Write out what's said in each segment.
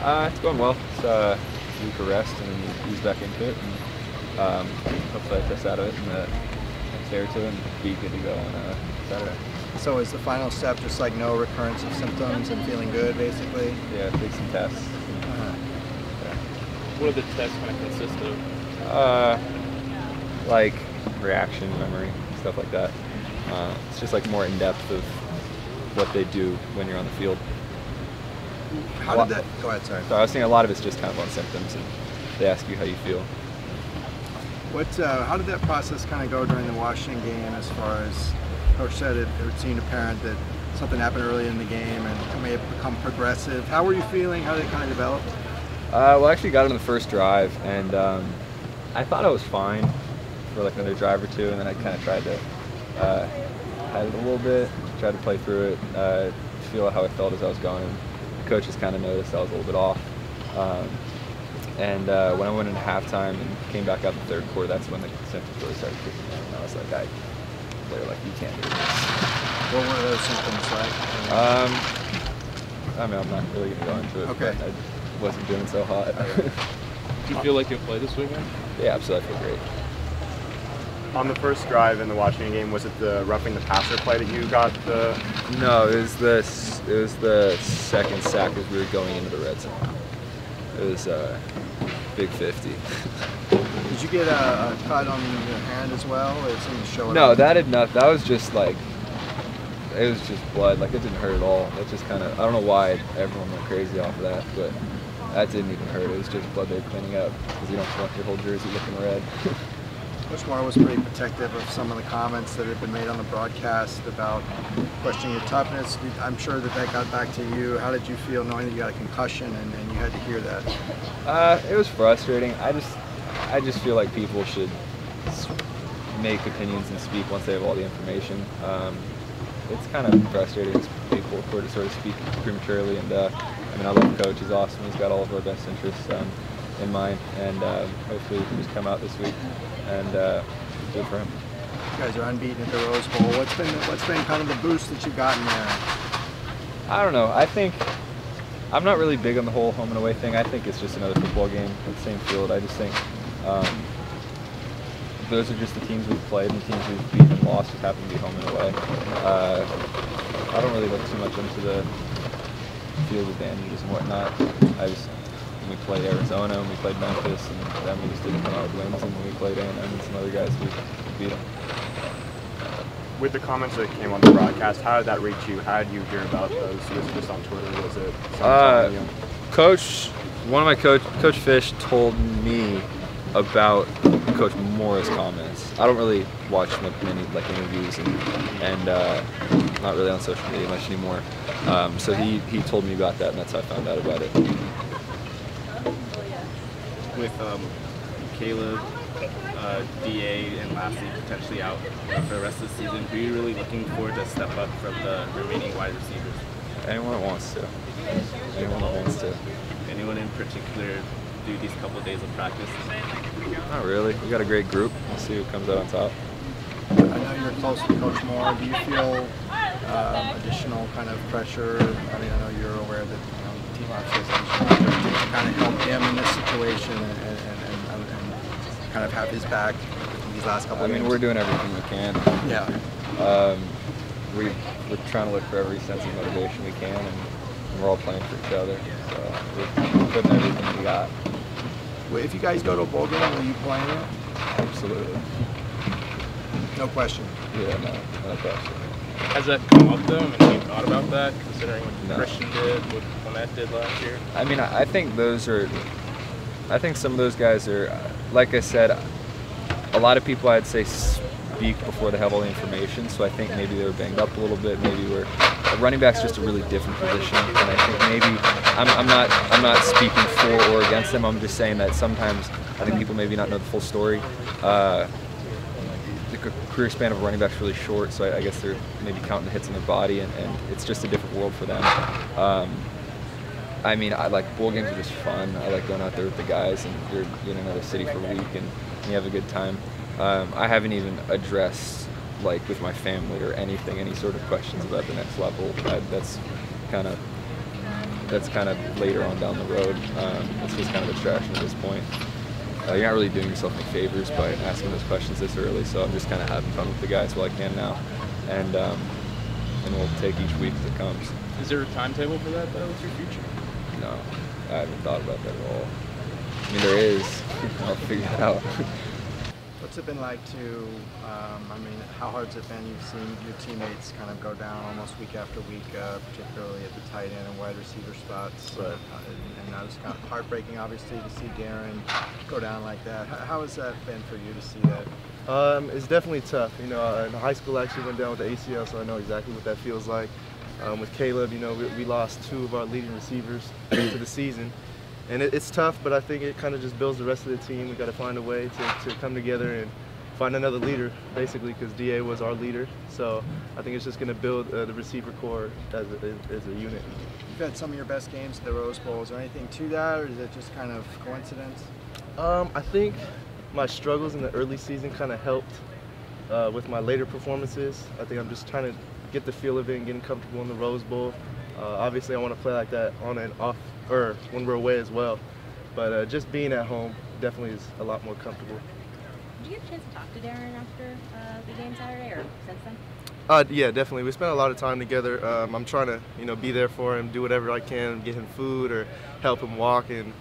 It's going well. It's a week of rest and then ease back into it, and hopefully I test out of it in the next day or two and be good to go on Saturday. So is the final step just like no recurrence of symptoms and feeling good, basically? Yeah, take some tests. What do the tests kind of consist of? Like reaction, memory, stuff like that. It's just like more in depth of what they do when you're on the field. How did that? Go ahead, sorry. So I was thinking a lot of it's just kind of on symptoms, and they ask you how you feel. How did that process kind of go during the Washington game? As far as Coach said, it seemed apparent that something happened early in the game and it may have become progressive. How were you feeling? How did it kind of develop? Well, I actually got it on the first drive, and I thought I was fine for like another drive or two, and then I kind of tried to hide it a little bit, tried to play through it, feel how I felt as I was going. The coaches kind of noticed I was a little bit off. And when I went into halftime and came back out the third quarter, that's when the symptoms really started kicking in. And I was like, they were like, you can't do this. What were those symptoms like? I mean, I'm not really going to go into it. Okay. But I wasn't doing so hot. Do you feel like you'll play this weekend? Yeah, absolutely. I feel great. On the first drive in the Washington game, was it the roughing the passer play that you got the? No, it was the second sack as we were going into the red zone. It was big 50. Did you get a cut on your hand as well? It seemed to show it. No, that did not. That was just like, it was just blood. Like, it didn't hurt at all. It just kind of, I don't know why everyone went crazy off of that, but that didn't even hurt. It was just blood they were cleaning up because you don't want your whole jersey looking red. Coach Moore was pretty protective of some of the comments that had been made on the broadcast about questioning your toughness. I'm sure that got back to you. How did you feel knowing that you got a concussion and you had to hear that? It was frustrating. I just feel like people should make opinions and speak once they have all the information. It's kind of frustrating as people to sort of speak prematurely. And I mean, I love Coach. He's awesome. He's got all of our best interests in mind, and hopefully we can just come out this week and good for him. You guys are unbeaten at the Rose Bowl. What's been kind of the boost that you've gotten there? I don't know. I think I'm not really big on the whole home and away thing. I think it's just another football game at the same field. I just think those are just the teams we've played, and the teams we've beaten and lost just happen to be home and away. I don't really look too much into the field advantages and whatnot. We played Arizona and we played Memphis, and then we just didn't come out with wins. And when we played A&M and some other guys, we beat them. With the comments that came on the broadcast, how did that reach you? How did you hear about those? Was it just on Twitter? Was it something? Coach Fish told me about Coach Moore's comments. I don't really watch many like interviews and not really on social media much anymore. So he told me about that, and that's how I found out about it. With Caleb, DA, and lastly potentially out for the rest of the season, who are you really looking forward to step up from the remaining wide receivers? Anyone that wants to. Anyone that wants to. Anyone in particular do these couple of days of practice? Not really. We got a great group. We'll see who comes out on top. I know you're close to Coach Moore. Do you feel additional kind of pressure? I mean, I know you're aware that the team obviously has to kind of help him in this situation and kind of have his back in these last couple of games. We're doing everything we can. Yeah. We're trying to look for every sense of motivation we can, and we're all playing for each other. So we're putting everything we got. Well, if you guys go to a bowl game, will you play in it? Absolutely. No question. Yeah, no question. Has that come up though? I mean, have you thought about that, considering what No. Christian did, what Fournette did last year? I mean, I think some of those guys are, like I said, a lot of people I'd say speak before they have all the information, so I think maybe they were banged up a little bit. Maybe running back's just a really different position, and I think maybe I'm not speaking for or against them. I'm just saying that sometimes I think people maybe not know the full story. The career span of a running back's really short, so I guess they're maybe counting the hits in their body, and it's just a different world for them. I mean, I like bowl games are just fun. I like going out there with the guys, and you're in another city for a week, and you have a good time. I haven't even addressed, like, with my family or anything, any sort of questions about the next level. That's kind of that's kind of later on down the road. It's just kind of a distraction at this point. You're not really doing yourself any favors by asking those questions this early, so I'm just kind of having fun with the guys while I can now, and we'll take each week as it comes. Is there a timetable for that, though? What's your future? No, I haven't thought about that at all. I mean, there is. I'll figure it out. What's it been like to, I mean, how hard's it been? You've seen your teammates kind of go down almost week after week, particularly at the tight end and wide receiver spots. Right. And that was kind of heartbreaking, obviously, to see Darren go down like that. How has that been for you to see that? It's definitely tough. You know, in high school I actually went down with the ACL, so I know exactly what that feels like. With Caleb, you know, we lost 2 of our leading receivers to the season. And it's tough, but I think it kind of just builds the rest of the team. We got to find a way to come together and find another leader, basically, because DA was our leader. So I think it's just going to build the receiver core as a unit. You've had some of your best games at the Rose Bowl. Is there anything to that, or is it just kind of coincidence? I think my struggles in the early season kind of helped with my later performances. I think I'm just trying to get the feel of it and getting comfortable in the Rose Bowl. Obviously, I want to play like that on and off, or when we're away as well. But just being at home definitely is a lot more comfortable. Did you get a chance to talk to Darren after the game Saturday, or since then? Yeah, definitely. We spent a lot of time together. I'm trying to, you know, be there for him, do whatever I can, get him food or help him walk, and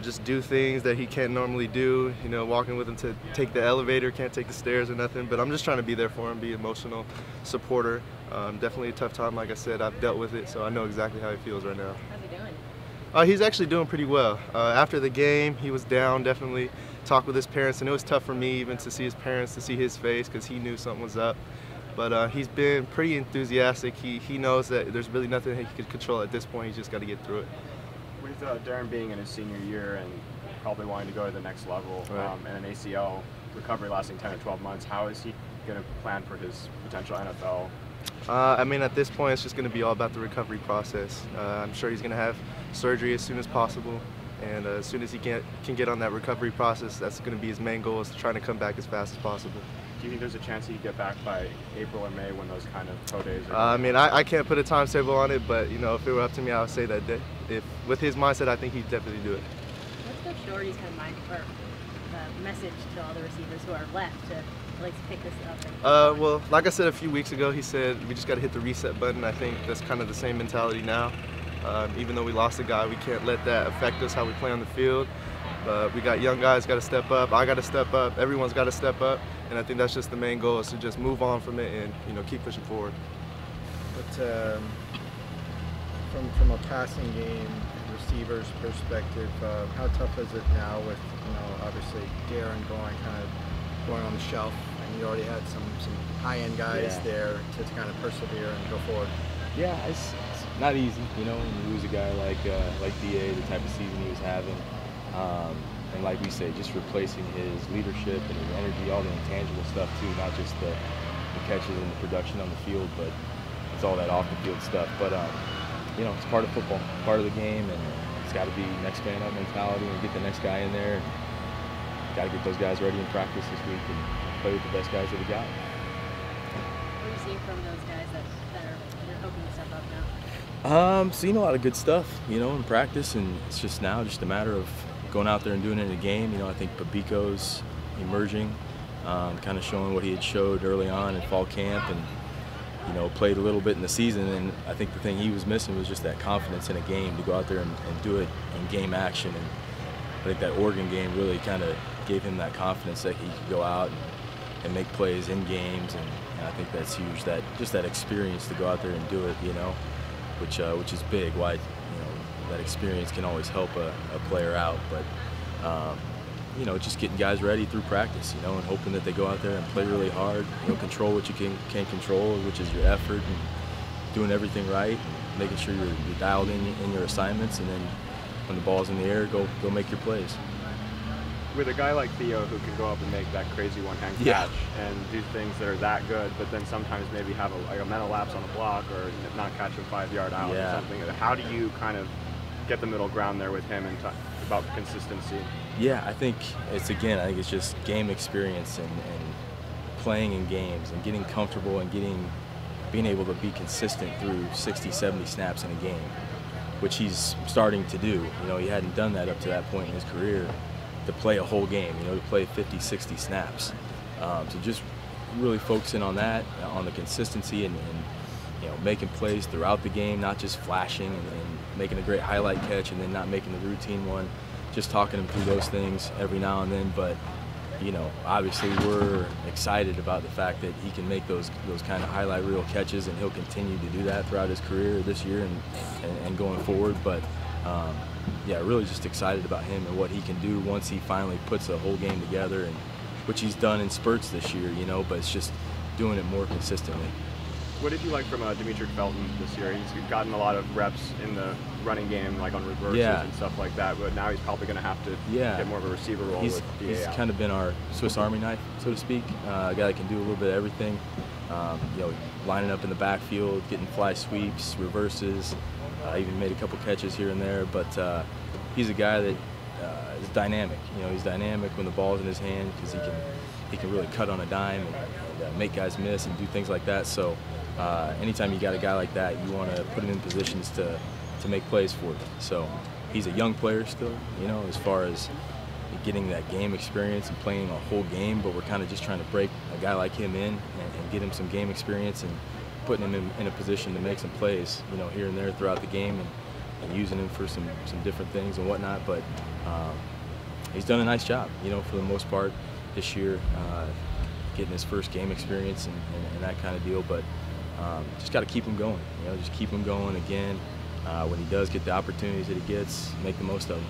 just do things that he can't normally do. You know, walking with him to take the elevator, can't take the stairs or nothing. But I'm just trying to be there for him, be an emotional supporter. Definitely a tough time, like I said. I've dealt with it, so I know exactly how he feels right now. How's he doing? He's actually doing pretty well. After the game, he was down, definitely talked with his parents, and it was tough for me even to see his parents, to see his face, because he knew something was up. But he's been pretty enthusiastic. He knows that there's really nothing he can control at this point. He's just got to get through it. With Darren being in his senior year and probably wanting to go to the next level, Right. and an ACL recovery lasting 10 or 12 months, how is he going to plan for his potential NFL? I mean, at this point, it's just going to be all about the recovery process. I'm sure he's going to have surgery as soon as possible, and as soon as he can get on that recovery process, that's going to be his main goal, is trying to come back as fast as possible. Do you think there's a chance he could get back by April or May when those kind of pro days are? I mean, I can't put a timetable on it, but you know, if it were up to me, I would say that if with his mindset, I think he'd definitely do it. What's Coach Doherty's kind of mind or message to all the receivers who are left to like pick this up? Well, like I said a few weeks ago, he said we just got to hit the reset button. I think that's kind of the same mentality now. Even though we lost a guy, we can't let that affect us how we play on the field. We got young guys got to step up. I got to step up. Everyone's got to step up, and I think that's just the main goal, is to just move on from it and, you know, keep pushing forward. But from a passing game receiver's perspective, how tough is it now with, you know, obviously Darren going on the shelf, and you already had some high-end guys there to kind of persevere and go forward? Yeah, it's not easy, you know, when you lose a guy like DA, the type of season he was having. And like we say, just replacing his leadership and his energy, all the intangible stuff too, not just the catches and the production on the field, but it's all that off the field stuff. But you know, it's part of football, part of the game, and it's got to be next man up mentality and get the next guy in there. Got to get those guys ready in practice this week and play with the best guys that we got. What are you seeing from those guys that are hoping to step up now? Seeing a lot of good stuff, you know, in practice, and it's just now just a matter of going out there and doing it in a game. You know, I think Pabico's emerging, kind of showing what he had showed early on in fall camp, and you know, played a little bit in the season. And I think the thing he was missing was just that confidence in a game to go out there and do it in game action. And I think that Oregon game really kind of gave him that confidence that he could go out and make plays in games, and I think that's huge. That just that experience to go out there and do it, you know, which is big. Why, you know, that experience can always help a player out, but you know, just getting guys ready through practice, you know, and hoping that they go out there and play really hard, you know, control what you can control, which is your effort, and doing everything right, and making sure you're dialed in your assignments, and then when the ball's in the air, go make your plays. With a guy like Theo who can go up and make that crazy one-hand catch and do things that are that good, but then sometimes maybe have a mental lapse on a block or not catch a 5-yard out or something. How do you kind of get the middle ground there with him and about consistency? Yeah, I think it's just game experience and playing in games and getting comfortable and being able to be consistent through 60, 70 snaps in a game. which he's starting to do. You know, he hadn't done that up to that point in his career, to play a whole game, you know, to play 50, 60 snaps. So just really focusing on that, on the consistency and you know, making plays throughout the game, not just flashing and making a great highlight catch and then not making the routine one. Just talking him through those things every now and then, but you know, obviously we're excited about the fact that he can make those kind of highlight reel catches, and he'll continue to do that throughout his career this year and going forward. But yeah, really just excited about him and what he can do once he finally puts a whole game together, and which he's done in spurts this year, you know, but it's just doing it more consistently. What did you like from Demetric Felton this year? He's gotten a lot of reps in the running game, like on reverses and stuff like that, but now he's probably going to have to get more of a receiver role with DA He's kind of been our Swiss Army knife, so to speak, a guy that can do a little bit of everything, you know, lining up in the backfield, getting fly sweeps, reverses, even made a couple catches here and there, but he's a guy that is dynamic. You know, he's dynamic when the ball's in his hand because he can really cut on a dime and make guys miss and do things like that. So anytime you got a guy like that, you want to put him in positions to make plays for you. So he's a young player still, you know, as far as getting that game experience and playing a whole game, but we're kind of just trying to break a guy like him in and get him some game experience and putting him in a position to make some plays, you know, here and there throughout the game, and using him for some different things and whatnot. But he's done a nice job, you know, for the most part this year, getting his first game experience and that kind of deal. But just got to keep him going, you know, just keep him going again. When he does get the opportunities that he gets, make the most of them.